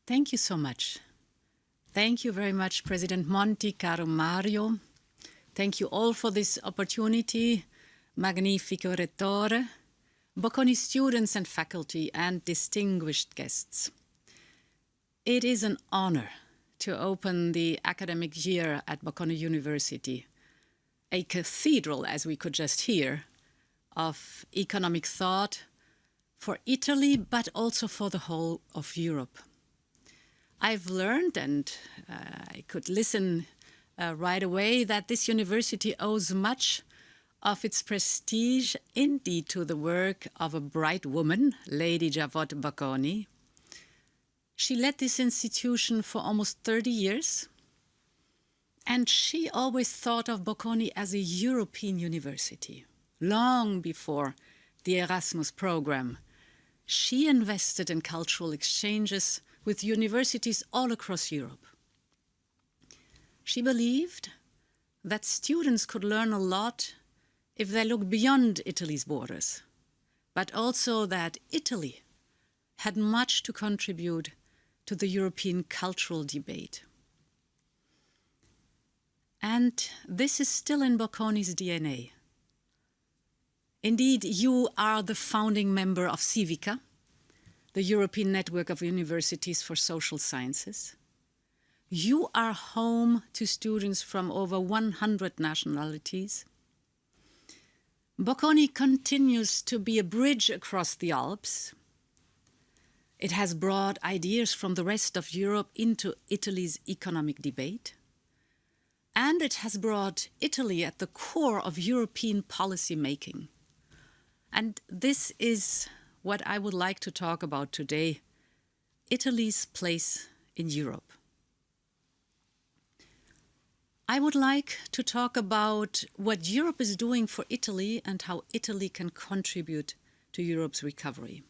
Thank you so much. Thank you very much, President Monti, caro Mario. Thank you all for this opportunity. Magnifico Rettore, Bocconi students and faculty, and distinguished guests. It is an honor to open the academic year at Bocconi University, a cathedral, as we could just hear, of economic thought for Italy, but also for the whole of Europe. I've learned, and I could listen right away, that this university owes much of its prestige indeed to the work of a bright woman, Lady Javotte Bocconi. She led this institution for almost 30 years, and she always thought of Bocconi as a European university. Long before the Erasmus program, she invested in cultural exchanges with universities all across Europe. She believed that students could learn a lot if they looked beyond Italy's borders, but also that Italy had much to contribute to the European cultural debate. And this is still in Bocconi's DNA. Indeed, you are the founding member of Civica, the European Network of Universities for Social Sciences. You are home to students from over 100 nationalities. Bocconi continues to be a bridge across the Alps. It has brought ideas from the rest of Europe into Italy's economic debate. And it has brought Italy at the core of European policy making. And this is what I would like to talk about today, Italy's place in Europe. I would like to talk about what Europe is doing for Italy and how Italy can contribute to Europe's recovery.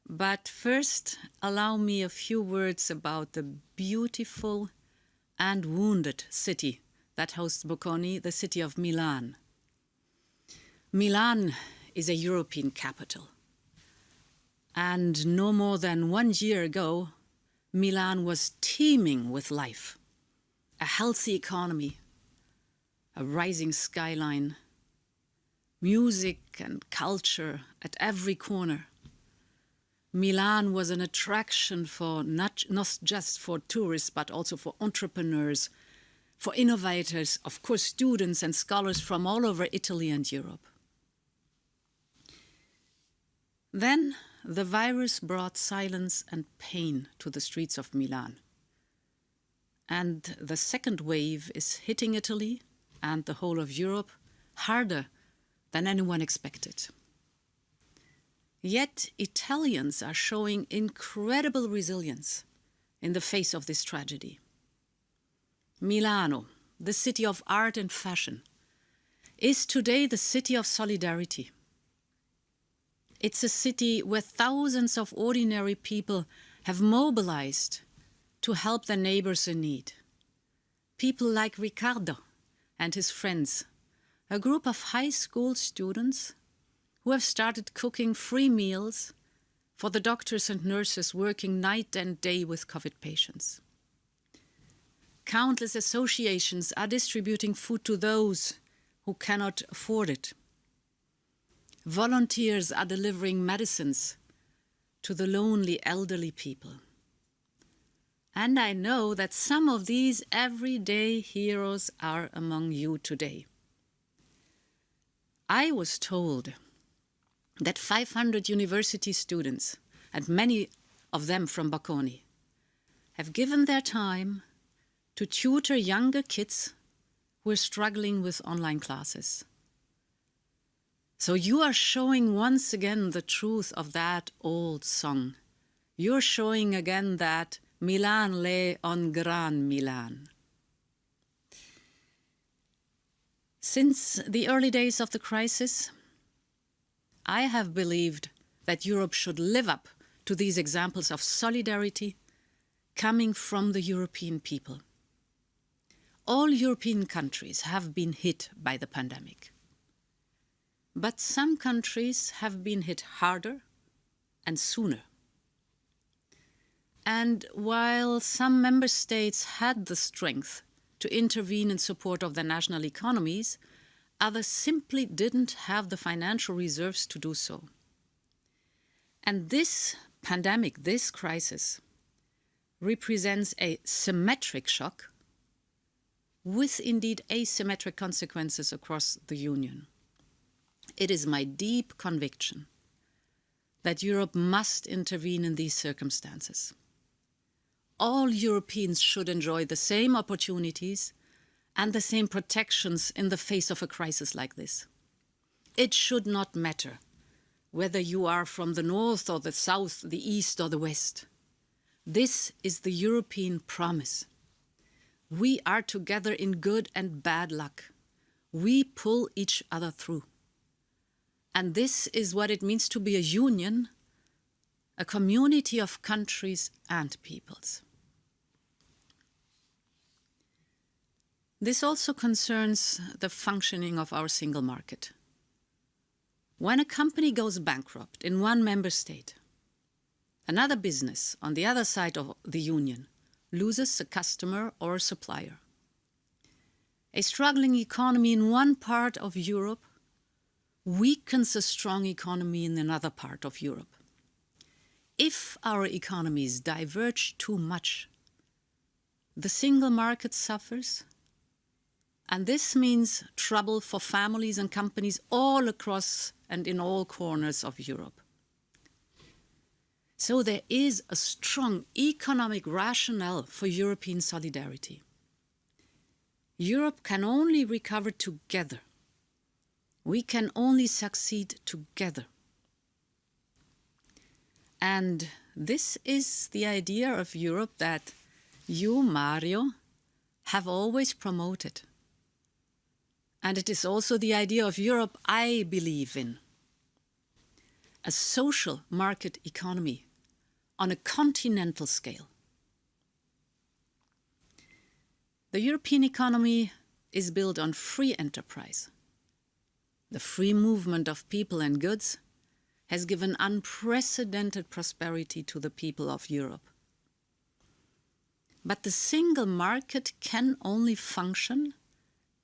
But first, allow me a few words about the beautiful and wounded city that hosts Bocconi, the city of Milan. Milan is a European capital. And no more than 1 year ago, Milan was teeming with life. A healthy economy, a rising skyline, music and culture at every corner. Milan was an attraction for not just for tourists, but also for entrepreneurs, for innovators, of course, students and scholars from all over Italy and Europe. Then the virus brought silence and pain to the streets of Milan. And the second wave is hitting Italy and the whole of Europe harder than anyone expected. Yet Italians are showing incredible resilience in the face of this tragedy. Milano, the city of art and fashion, is today the city of solidarity. It's a city where thousands of ordinary people have mobilized to help their neighbors in need. People like Riccardo and his friends, a group of high school students who have started cooking free meals for the doctors and nurses working night and day with COVID patients. Countless associations are distributing food to those who cannot afford it. Volunteers are delivering medicines to the lonely elderly people. And I know that some of these everyday heroes are among you today. I was told that 500 university students, and many of them from Bocconi, have given their time to tutor younger kids who are struggling with online classes. So you are showing once again the truth of that old song. You're showing again that Milan lay on Gran Milan. Since the early days of the crisis, I have believed that Europe should live up to these examples of solidarity coming from the European people. All European countries have been hit by the pandemic. But some countries have been hit harder and sooner. And while some member states had the strength to intervene in support of their national economies, others simply didn't have the financial reserves to do so. And this pandemic, this crisis, represents a symmetric shock with indeed asymmetric consequences across the Union. It is my deep conviction that Europe must intervene in these circumstances. All Europeans should enjoy the same opportunities and the same protections in the face of a crisis like this. It should not matter whether you are from the north or the south, the east or the west. This is the European promise. We are together in good and bad luck. We pull each other through. And this is what it means to be a union, a community of countries and peoples. This also concerns the functioning of our single market. When a company goes bankrupt in one member state, another business on the other side of the Union loses a customer or a supplier. A struggling economy in one part of Europe weakens a strong economy in another part of Europe. If our economies diverge too much, the single market suffers, and this means trouble for families and companies all across and in all corners of Europe. So there is a strong economic rationale for European solidarity. Europe can only recover together. We can only succeed together. And this is the idea of Europe that you, Mario, have always promoted. And it is also the idea of Europe I believe in. A social market economy on a continental scale. The European economy is built on free enterprise. The free movement of people and goods has given unprecedented prosperity to the people of Europe. But the single market can only function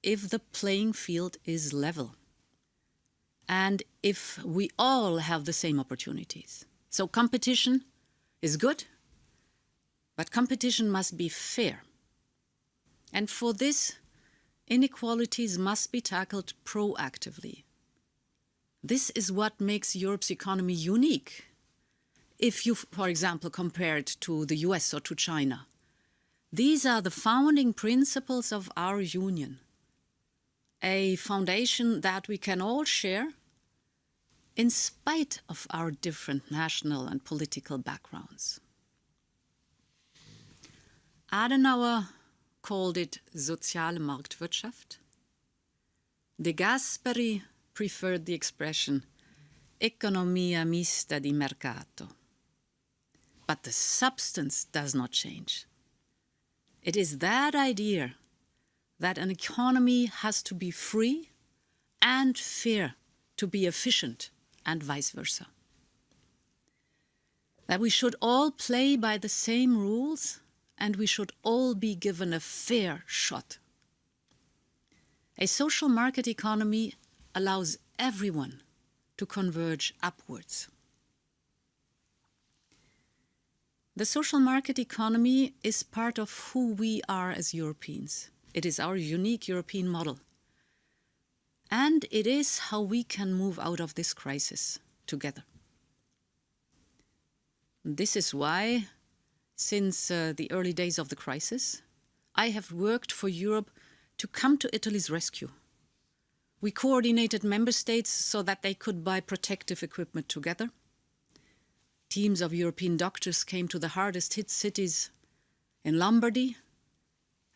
if the playing field is level and if we all have the same opportunities. So competition is good, but competition must be fair. And for this, inequalities must be tackled proactively. This is what makes Europe's economy unique. If you, for example, compare it to the US or to China, these are the founding principles of our union. A foundation that we can all share in spite of our different national and political backgrounds. Adenauer called it soziale Marktwirtschaft. De Gasperi preferred the expression economia mista di mercato. But the substance does not change. It is that idea that an economy has to be free and fair to be efficient, and vice versa. That we should all play by the same rules and we should all be given a fair shot. A social market economy allows everyone to converge upwards. The social market economy is part of who we are as Europeans. It is our unique European model. And it is how we can move out of this crisis together. This is why, since the early days of the crisis, I have worked for Europe to come to Italy's rescue. We coordinated member states so that they could buy protective equipment together. Teams of European doctors came to the hardest hit cities in Lombardy,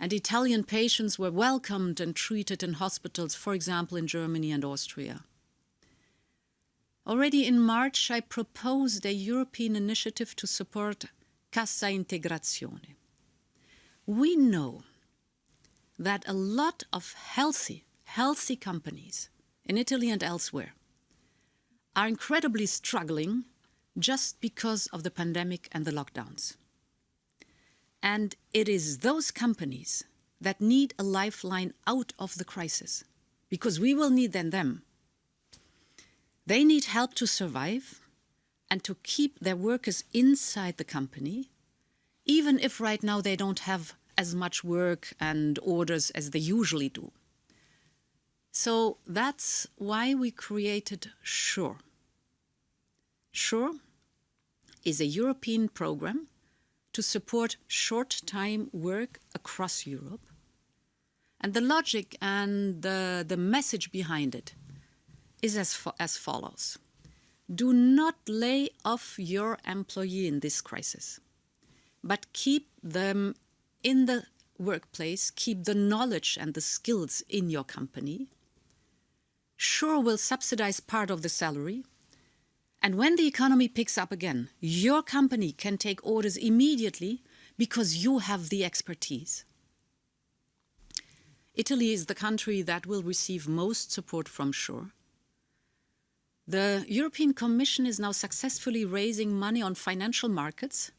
and Italian patients were welcomed and treated in hospitals, for example, in Germany and Austria. Already in March, I proposed a European initiative to support Cassa Integrazione. We know that a lot of healthy companies in Italy and elsewhere are incredibly struggling just because of the pandemic and the lockdowns. And it is those companies that need a lifeline out of the crisis, because we will need them. They need help to survive and to keep their workers inside the company, even if right now they don't have as much work and orders as they usually do. So that's why we created SURE. SURE is a European program to support short-time work across Europe. And the logic and the message behind it is as follows. Do not lay off your employee in this crisis, but keep them in the workplace, keep the knowledge and the skills in your company. SURE will subsidize part of the salary. And when the economy picks up again, your company can take orders immediately because you have the expertise. Italy is the country that will receive most support from SURE. The European Commission is now successfully raising money on financial markets,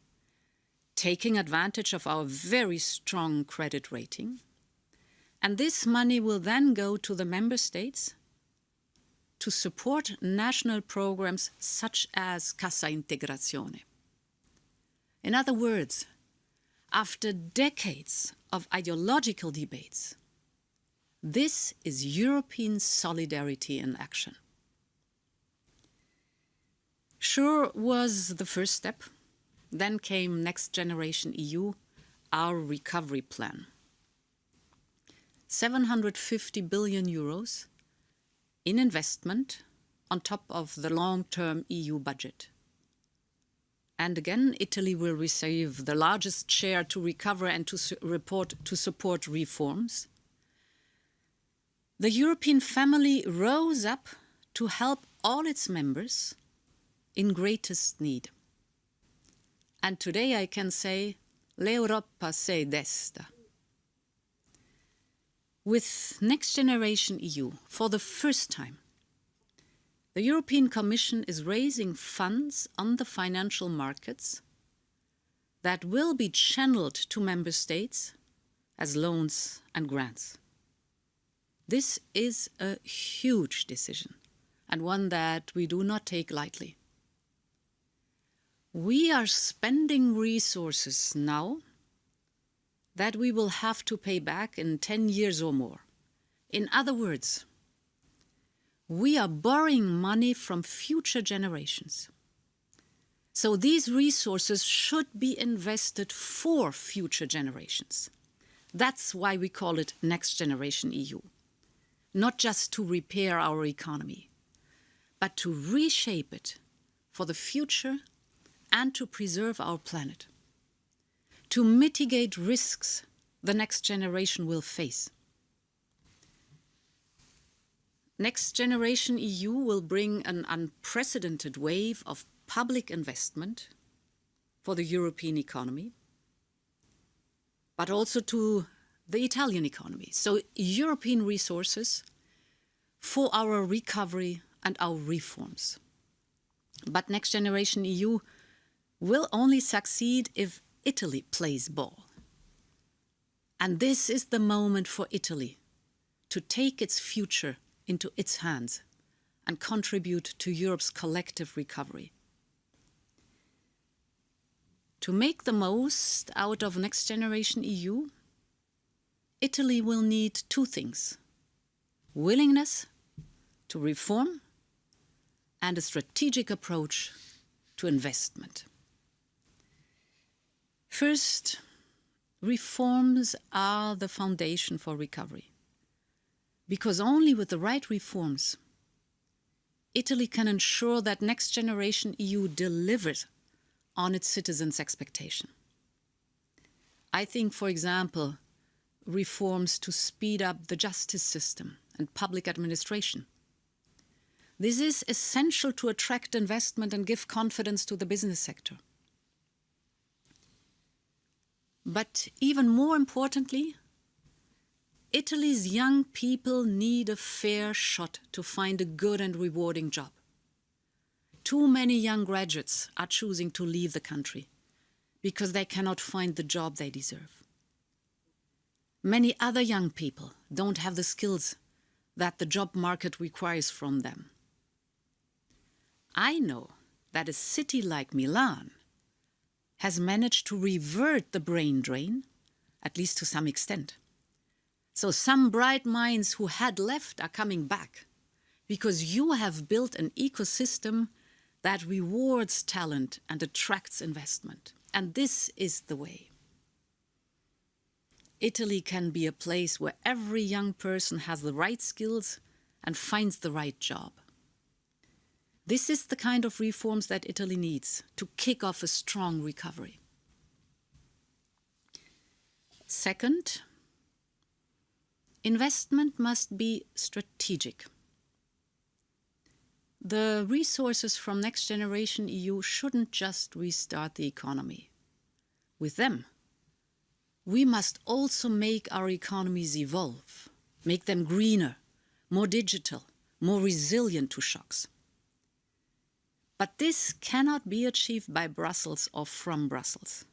taking advantage of our very strong credit rating. And this money will then go to the member states to support national programs such as Cassa Integrazione. In other words, after decades of ideological debates, this is European solidarity in action. SURE was the first step. Then came Next Generation EU, our recovery plan. 750 billion euros in investment on top of the long-term EU budget. And again, Italy will receive the largest share to recover and to support reforms. The European family rose up to help all its members in greatest need. And today I can say, l'Europa si desta. With Next Generation EU, for the first time, the European Commission is raising funds on the financial markets that will be channeled to member states as loans and grants. This is a huge decision and one that we do not take lightly. We are spending resources now that we will have to pay back in 10 years or more. In other words, we are borrowing money from future generations. So these resources should be invested for future generations. That's why we call it Next Generation EU. Not just to repair our economy, but to reshape it for the future and to preserve our planet, to mitigate risks the next generation will face. Next Generation EU will bring an unprecedented wave of public investment for the European economy, but also to the Italian economy. So European resources for our recovery and our reforms. But Next Generation EU will only succeed if Italy plays ball. And this is the moment for Italy to take its future into its hands and contribute to Europe's collective recovery. To make the most out of Next Generation EU, Italy will need two things: willingness to reform and a strategic approach to investment. First, reforms are the foundation for recovery, because only with the right reforms, Italy can ensure that Next Generation EU delivers on its citizens' expectation. I think, for example, reforms to speed up the justice system and public administration. This is essential to attract investment and give confidence to the business sector. But even more importantly, Italy's young people need a fair shot to find a good and rewarding job. Too many young graduates are choosing to leave the country because they cannot find the job they deserve. Many other young people don't have the skills that the job market requires from them. I know that a city like Milan has managed to revert the brain drain, at least to some extent. So some bright minds who had left are coming back because you have built an ecosystem that rewards talent and attracts investment. And this is the way. Italy can be a place where every young person has the right skills and finds the right job. This is the kind of reforms that Italy needs to kick off a strong recovery. Second, investment must be strategic. The resources from Next Generation EU shouldn't just restart the economy. With them, we must also make our economies evolve, make them greener, more digital, more resilient to shocks. But this cannot be achieved by Brussels or from Brussels.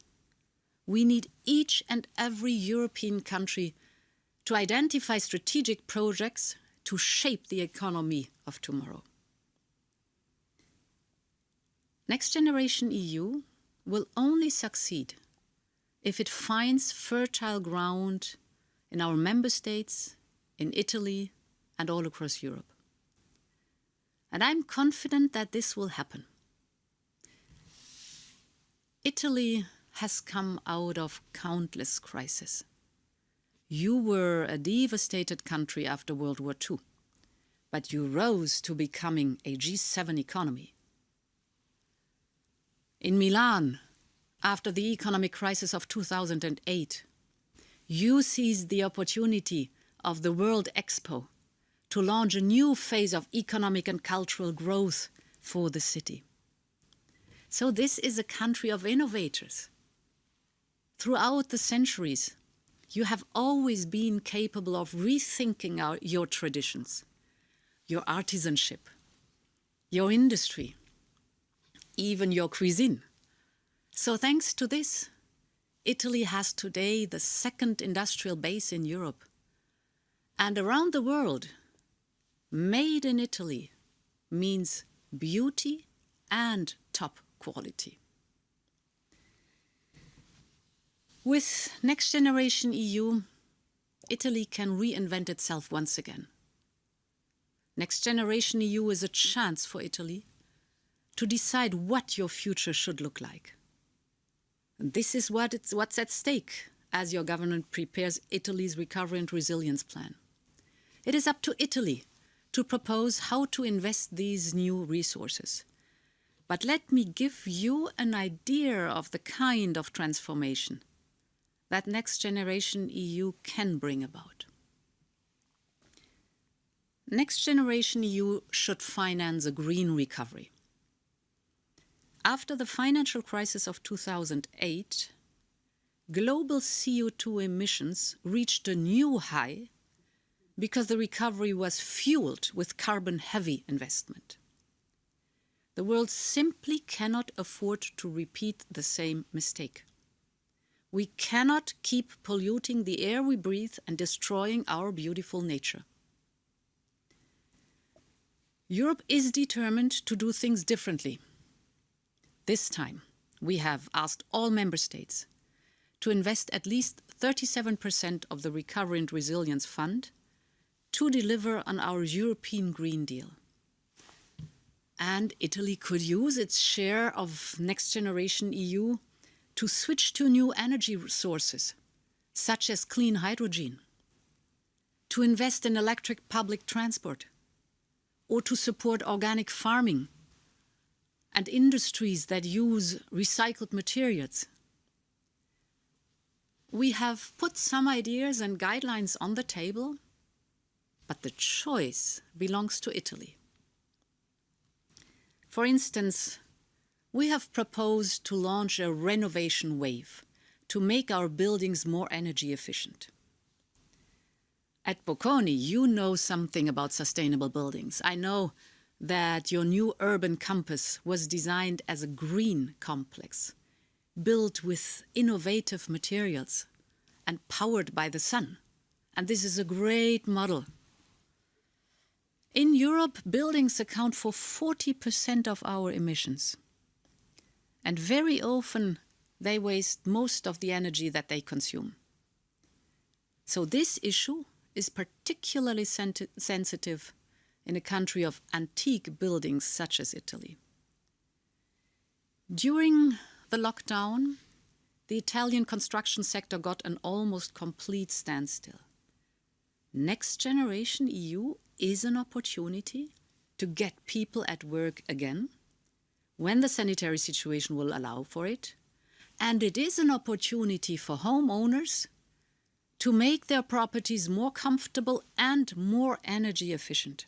We need each and every European country to identify strategic projects to shape the economy of tomorrow. Next Generation EU will only succeed if it finds fertile ground in our member states, in Italy, and all across Europe. And I'm confident that this will happen. Italy has come out of countless crises. You were a devastated country after World War II, but you rose to becoming a G7 economy. In Milan, after the economic crisis of 2008, you seized the opportunity of the World Expo to launch a new phase of economic and cultural growth for the city. So this is a country of innovators. Throughout the centuries, you have always been capable of rethinking your traditions, your artisanship, your industry, even your cuisine. So thanks to this, Italy has today the second industrial base in Europe. And around the world, made in Italy means beauty and top quality. With Next Generation EU, Italy can reinvent itself once again. Next Generation EU is a chance for Italy to decide what your future should look like. And this is what's at stake as your government prepares Italy's recovery and resilience plan. It is up to Italy to propose how to invest these new resources. But let me give you an idea of the kind of transformation that Next Generation EU can bring about. Next Generation EU should finance a green recovery. After the financial crisis of 2008, global CO2 emissions reached a new high because the recovery was fueled with carbon-heavy investment. The world simply cannot afford to repeat the same mistake. We cannot keep polluting the air we breathe and destroying our beautiful nature. Europe is determined to do things differently. This time, we have asked all member states to invest at least 37% of the Recovery and Resilience Fund to deliver on our European Green Deal. And Italy could use its share of Next Generation EU to switch to new energy sources, such as clean hydrogen, to invest in electric public transport, or to support organic farming and industries that use recycled materials. We have put some ideas and guidelines on the table, but the choice belongs to Italy. For instance, we have proposed to launch a renovation wave to make our buildings more energy efficient. At Bocconi, you know something about sustainable buildings. I know that your new urban campus was designed as a green complex, built with innovative materials and powered by the sun. And this is a great model. In Europe, buildings account for 40% of our emissions. And very often, they waste most of the energy that they consume. So this issue is particularly sensitive in a country of antique buildings such as Italy. During the lockdown, the Italian construction sector got an almost complete standstill. Next Generation EU is an opportunity to get people at work again, when the sanitary situation will allow for it, and it is an opportunity for homeowners to make their properties more comfortable and more energy efficient.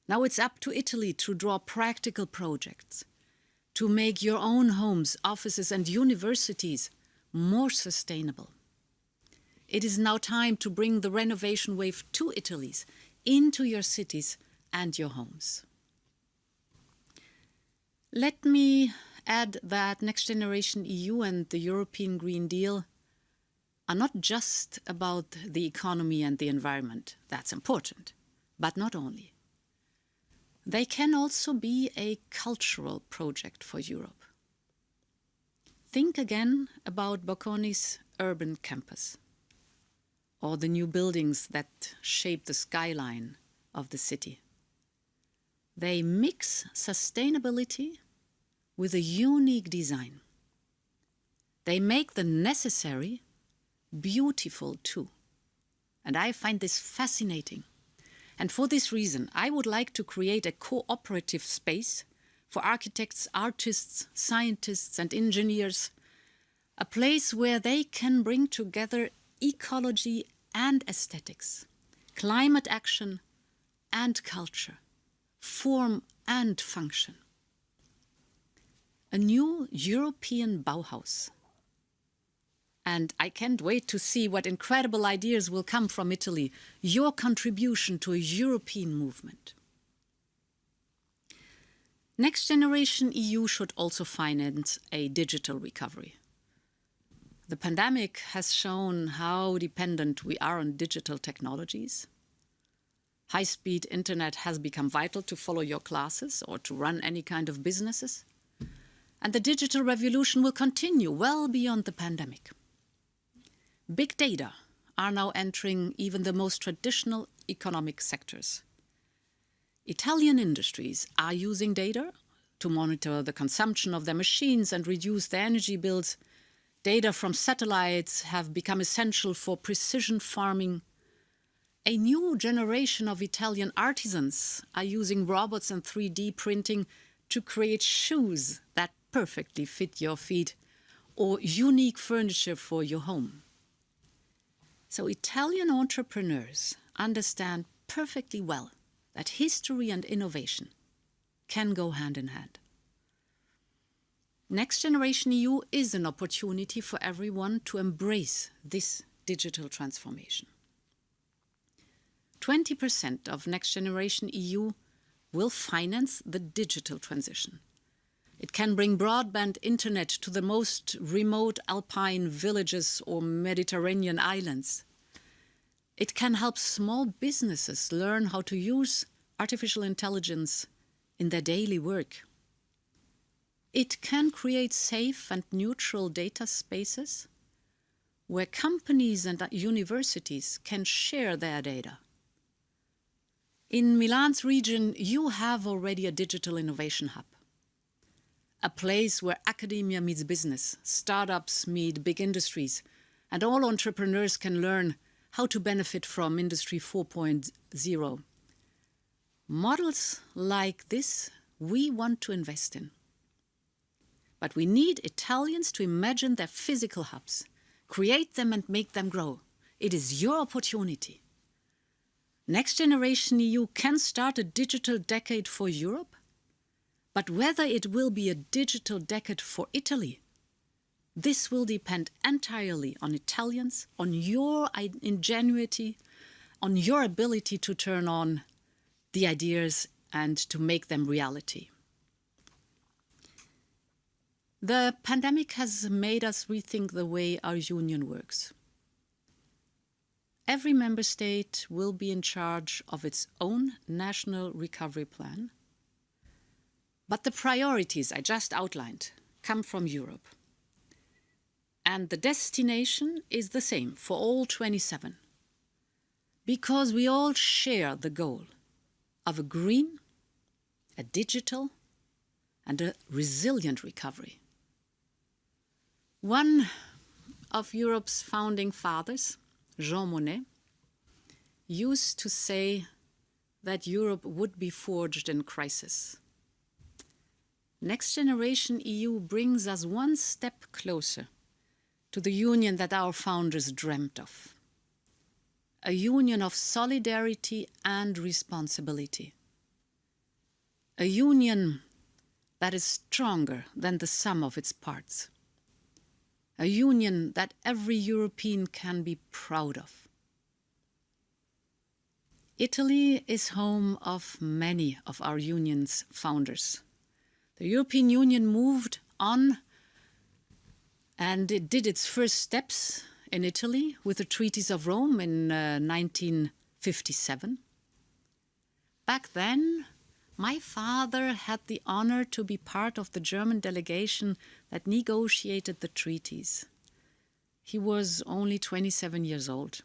Now it's up to Italy to draw practical projects, to make your own homes, offices and universities more sustainable. It is now time to bring the renovation wave to Italy's, into your cities and your homes. Let me add that Next Generation EU and the European Green Deal are not just about the economy and the environment. That's important, but not only. They can also be a cultural project for Europe. Think again about Bocconi's urban campus, or the new buildings that shape the skyline of the city. They mix sustainability with a unique design. They make the necessary beautiful too. And I find this fascinating. And for this reason, I would like to create a cooperative space for architects, artists, scientists and engineers, a place where they can bring together ecology and aesthetics, climate action and culture, form and function. A new European Bauhaus. And I can't wait to see what incredible ideas will come from Italy, your contribution to a European movement. Next Generation EU should also finance a digital recovery. The pandemic has shown how dependent we are on digital technologies. High-speed internet has become vital to follow your classes or to run any kind of businesses. And the digital revolution will continue well beyond the pandemic. Big data are now entering even the most traditional economic sectors. Italian industries are using data to monitor the consumption of their machines and reduce their energy bills. Data from satellites have become essential for precision farming. A new generation of Italian artisans are using robots and 3D printing to create shoes that perfectly fit your feet or unique furniture for your home. So Italian entrepreneurs understand perfectly well that history and innovation can go hand in hand. Next Generation EU is an opportunity for everyone to embrace this digital transformation. 20% of Next Generation EU will finance the digital transition. It can bring broadband internet to the most remote alpine villages or Mediterranean islands. It can help small businesses learn how to use artificial intelligence in their daily work. It can create safe and neutral data spaces where companies and universities can share their data. In Milan's region, you have already a digital innovation hub. A place where academia meets business, startups meet big industries, and all entrepreneurs can learn how to benefit from Industry 4.0. Models like this we want to invest in. But we need Italians to imagine their physical hubs, create them and make them grow. It is your opportunity. Next Generation EU can start a digital decade for Europe, but whether it will be a digital decade for Italy, this will depend entirely on Italians, on your ingenuity, on your ability to turn on the ideas and to make them reality. The pandemic has made us rethink the way our union works. Every member state will be in charge of its own national recovery plan, but the priorities I just outlined come from Europe. And the destination is the same for all 27, because we all share the goal of a green, a digital, and a resilient recovery. One of Europe's founding fathers, Jean Monnet, used to say that Europe would be forged in crisis. Next Generation EU brings us one step closer to the union that our founders dreamt of. A union of solidarity and responsibility. A union that is stronger than the sum of its parts. A union that every European can be proud of. Italy is home of many of our union's founders. The European Union moved on and it did its first steps in Italy with the Treaties of Rome in 1957. Back then, my father had the honor to be part of the German delegation that negotiated the treaties. He was only 27 years old.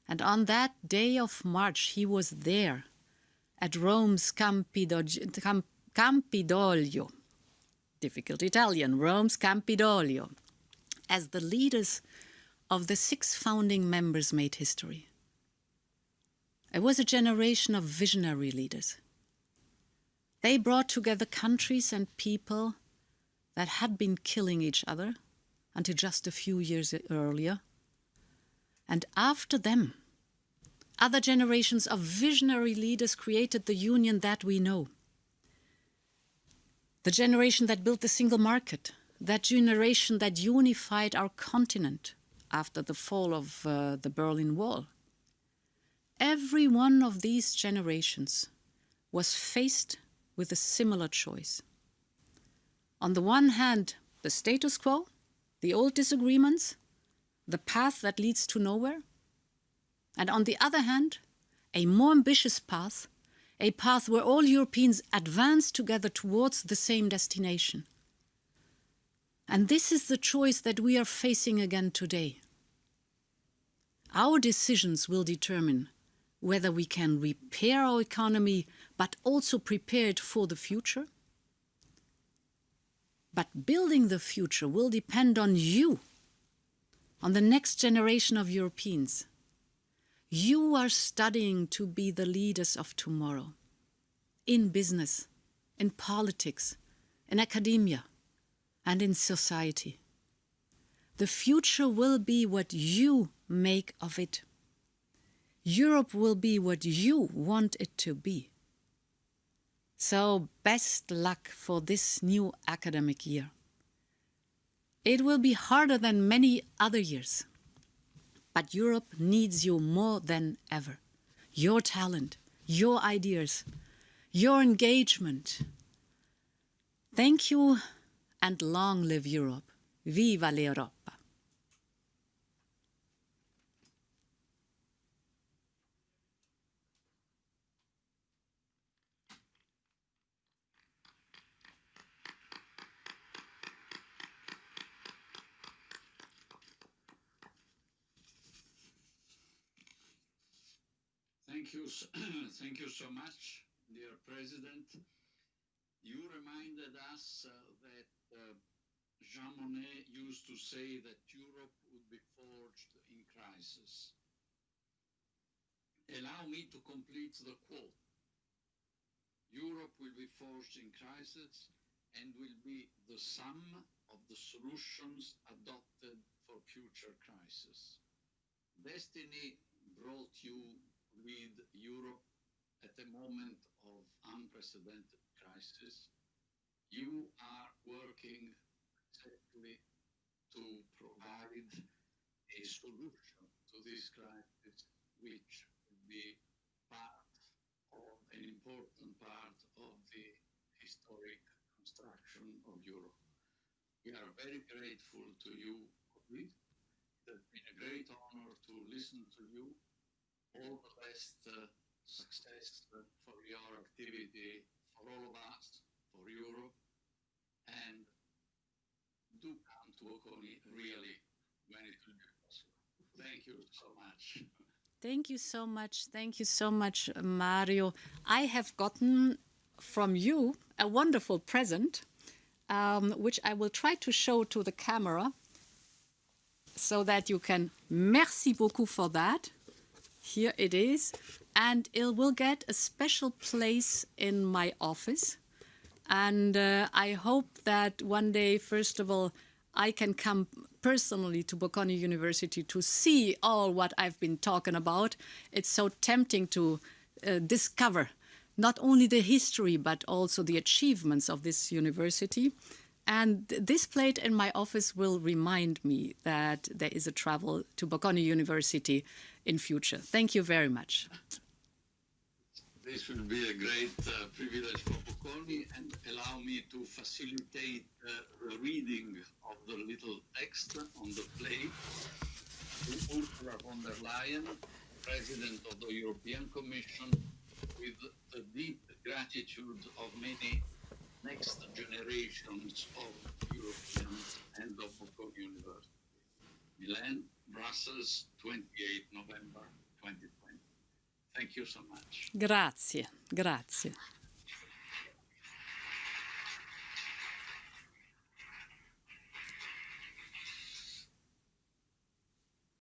And on that day of March, he was there at Rome's Campidoglio, difficult Italian, Rome's Campidoglio, as the leaders of the 6 founding members made history. It was a generation of visionary leaders. They brought together countries and people that had been killing each other until just a few years earlier. And after them, other generations of visionary leaders created the union that we know. The generation that built the single market, that generation that unified our continent after the fall of the Berlin Wall. Every one of these generations was faced with a similar choice. On the one hand, the status quo, the old disagreements, the path that leads to nowhere. And on the other hand, a more ambitious path, a path where all Europeans advance together towards the same destination. And this is the choice that we are facing again today. Our decisions will determine whether we can repair our economy, but also prepare it for the future. But building the future will depend on you, on the next generation of Europeans. You are studying to be the leaders of tomorrow, in business, in politics, in academia, and in society. The future will be what you make of it. Europe will be what you want it to be. So best luck for this new academic year. It will be harder than many other years, but Europe needs you more than ever. Your talent, your ideas, your engagement. Thank you and long live Europe. Viva l'Europa! Thank you so much, dear President. You reminded us that Jean Monnet used to say that Europe would be forged in crisis. Allow me to complete the quote. Europe will be forged in crisis and will be the sum of the solutions adopted for future crises. Destiny brought you with Europe at a moment of unprecedented crisis. You are working exactly to provide a solution to this crisis, which will be part of an important part of the historic construction of Europe. We are very grateful to you for this. It's been a great honor to listen to you. All the best success for your activity, for all of us, for Europe, and do come to Bocconi really when it will be possible. Thank you so much. Thank you so much. Thank you so much, Mario. I have gotten from you a wonderful present, which I will try to show to the camera so that you can. Merci beaucoup for that. Here it is. And it will get a special place in my office. And I hope that one day, first of all, I can come personally to Bocconi University to see all what I've been talking about. It's so tempting to discover not only the history, but also the achievements of this university. And this plate in my office will remind me that there is a travel to Bocconi University in future. Thank you very much. This will be a great privilege for Bocconi and allow me to facilitate the reading of the little text on the plate to Ursula von der Leyen, President of the European Commission, with the deep gratitude of many next generations of Europeans and of Bocconi University. Milan, Brussels, 28 November 2020. Thank you so much. Grazie, grazie.